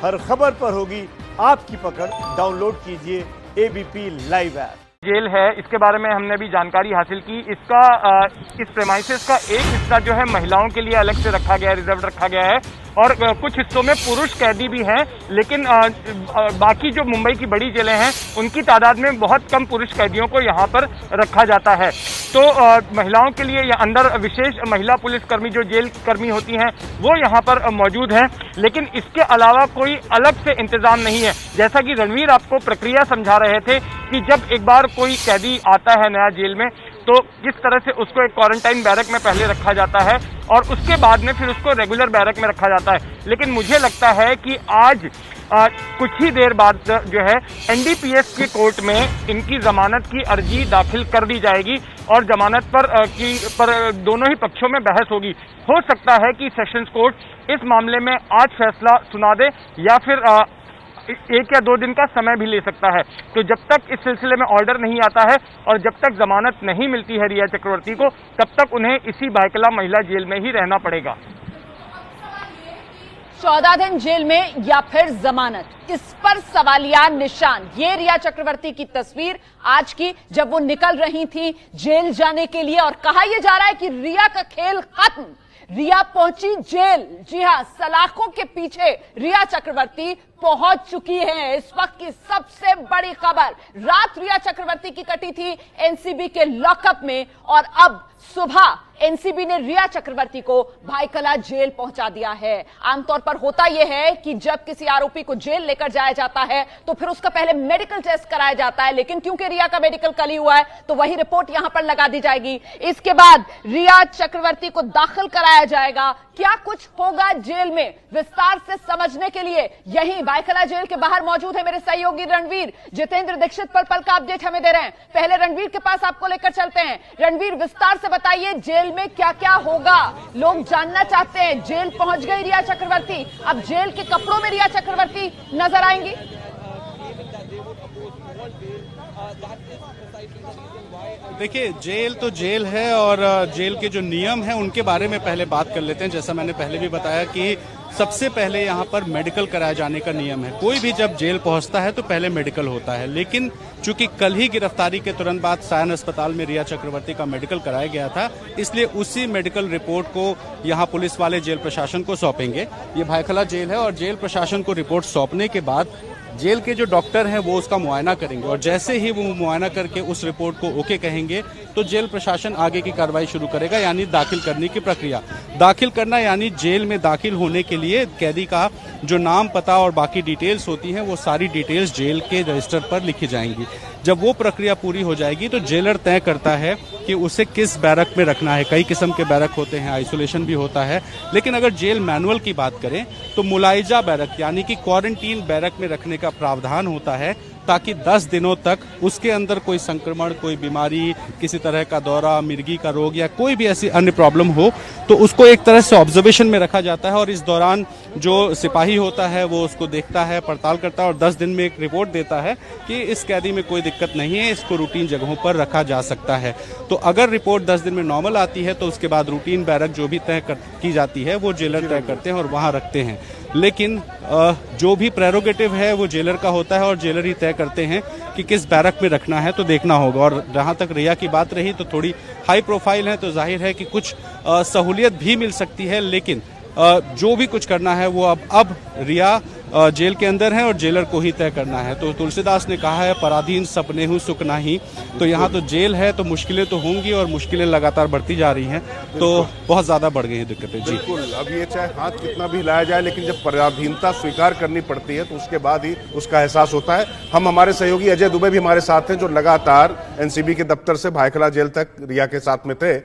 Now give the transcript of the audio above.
हर खबर पर होगी आपकी पकड़। डाउनलोड कीजिए एबीपी लाइव ऐप। जेल है, इसके बारे में हमने भी जानकारी हासिल की। इसका इस प्रेमाइसेस का एक हिस्सा जो है महिलाओं के लिए अलग से रखा गया है, रिजर्व रखा गया है, और कुछ हिस्सों में पुरुष कैदी भी हैं। लेकिन बाकी जो मुंबई की बड़ी जेलें हैं उनकी तादाद में बहुत कम पुरुष कैदियों को यहाँ पर रखा जाता है। तो महिलाओं के लिए अंदर विशेष महिला पुलिसकर्मी जो जेल कर्मी होती हैं वो यहाँ पर मौजूद हैं, लेकिन इसके अलावा कोई अलग से इंतजाम नहीं है। जैसा कि रणवीर आपको प्रक्रिया समझा रहे थे कि जब एक बार कोई कैदी आता है नया जेल में तो किस तरह से उसको एक क्वारंटाइन बैरक में पहले रखा जाता है और उसके बाद में फिर उसको रेगुलर बैरक में रखा जाता है। लेकिन मुझे लगता है कि आज कुछ ही देर बाद जो है एनडीपीएस की कोर्ट में इनकी जमानत की अर्जी दाखिल कर दी जाएगी और जमानत पर दोनों ही पक्षों में बहस होगी। हो सकता है कि सेशंस कोर्ट इस मामले में आज फैसला सुना दे या फिर 1 या 2 दिन का समय भी ले सकता है। तो जब तक इस सिलसिले में ऑर्डर नहीं आता है और जब तक जमानत नहीं मिलती है रिया चक्रवर्ती को, तब तक उन्हें इसी बायकला महिला जेल में ही रहना पड़ेगा। 14 दिन जेल में या फिर जमानत, इस पर सवालिया निशान। ये रिया चक्रवर्ती की तस्वीर आज की, जब वो निकल रही थी जेल जाने के लिए, और कहा यह जा रहा है कि रिया का खेल खत्म, रिया पहुंची जेल। जी हां, सलाखों के पीछे रिया चक्रवर्ती पहुंच चुकी है। इस वक्त की सबसे बड़ी खबर, रात रिया चक्रवर्ती की कटी थी एनसीबी के लॉकअप में और अब सुबह एनसीबी ने रिया चक्रवर्ती को भायखला जेल पहुंचा दिया है। आमतौर पर होता यह है कि जब किसी आरोपी को जेल लेकर जाया जाता है तो फिर उसका पहले मेडिकल टेस्ट कराया जाता है, लेकिन क्योंकि रिया का मेडिकल कल ही हुआ है तो वही रिपोर्ट यहां पर लगा दी जाएगी। इसके बाद रिया चक्रवर्ती को दाखिल कराया जाएगा। क्या कुछ होगा जेल में, विस्तार से समझने के लिए यही भायखला जेल के बाहर मौजूद है मेरे सहयोगी रणवीर। जितेंद्र दीक्षित पल पल का अपडेट हमें दे रहे हैं। पहले रणवीर के पास आपको लेकर चलते हैं। रणवीर, विस्तार से बताइए जेल में क्या क्या होगा। लोग जानना चाहते हैं। जेल पहुंच गई रिया चक्रवर्ती, अब जेल के कपड़ों में रिया चक्रवर्ती नजर आएंगी। देखिए, जेल तो जेल है और जेल के जो नियम हैं उनके बारे में पहले बात कर लेते हैं। जैसा मैंने पहले भी बताया कि सबसे पहले यहाँ पर मेडिकल कराए जाने का नियम है। कोई भी जब जेल पहुंचता है तो पहले मेडिकल होता है, लेकिन चूंकि कल ही गिरफ्तारी के तुरंत बाद सायन अस्पताल में रिया चक्रवर्ती का मेडिकल कराया गया था, इसलिए उसी मेडिकल रिपोर्ट को यहाँ पुलिस वाले जेल प्रशासन को सौंपेंगे। ये भायखला जेल है और जेल प्रशासन को रिपोर्ट सौंपने के बाद जेल के जो डॉक्टर हैं वो उसका मुआयना करेंगे और जैसे ही वो मुआयना करके उस रिपोर्ट को ओके कहेंगे तो जेल प्रशासन आगे की कार्रवाई शुरू करेगा, यानी दाखिल करने की प्रक्रिया। दाखिल करना यानी जेल में दाखिल होने के लिए कैदी का जो नाम, पता और बाकी डिटेल्स होती हैं वो सारी डिटेल्स जेल के रजिस्टर पर लिखी जाएंगी। जब वो प्रक्रिया पूरी हो जाएगी तो जेलर तय करता है कि उसे किस बैरक में रखना है। कई किस्म के बैरक होते हैं, आइसोलेशन भी होता है, लेकिन अगर जेल मैनुअल की बात करें तो मुलाइजा बैरक यानी कि क्वारंटीन बैरक में रखने का प्रावधान होता है, ताकि 10 दिनों तक उसके अंदर कोई संक्रमण, कोई बीमारी, किसी तरह का दौरा, मिर्गी का रोग या कोई भी ऐसी अन्य प्रॉब्लम हो तो उसको एक तरह से ऑब्जर्वेशन में रखा जाता है और इस दौरान जो सिपाही होता है वो उसको देखता है, पड़ताल करता है और 10 दिन में एक रिपोर्ट देता है कि इस कैदी में कोई दिक्कत नहीं है, इसको रूटीन जगहों पर रखा जा सकता है। तो अगर रिपोर्ट 10 दिन में नॉर्मल आती है तो उसके बाद रूटीन बैरक जो भी तय की जाती है वो जेलर तय करते हैं और वहाँ रखते हैं। लेकिन जो भी प्रेरोगेटिव है वो जेलर का होता है और जेलर ही तय करते हैं कि किस बैरक में रखना है, तो देखना होगा। और जहां तक रिया की बात रही तो थोड़ी हाई प्रोफाइल है तो जाहिर है कि कुछ सहूलियत भी मिल सकती है, लेकिन जो भी कुछ करना है वो अब रिया जेल के अंदर है और जेलर को ही तय करना है। तो तुलसीदास ने कहा है, पराधीन सपने हूँ सुख नहीं। तो यहाँ तो जेल है तो मुश्किलें तो होंगी और मुश्किलें लगातार बढ़ती जा रही हैं, तो बहुत ज्यादा बढ़ गई हैं दिक्कतें। जी बिल्कुल, अब ये चाहे हाथ कितना भी हिलाया जाए, लेकिन जब पराधीनता स्वीकार करनी पड़ती है तो उसके बाद ही उसका एहसास होता है। हम हमारे सहयोगी अजय दुबे भी हमारे साथ हैं जो लगातार एनसीबी के दफ्तर से भायखला जेल तक रिया के साथ में थे।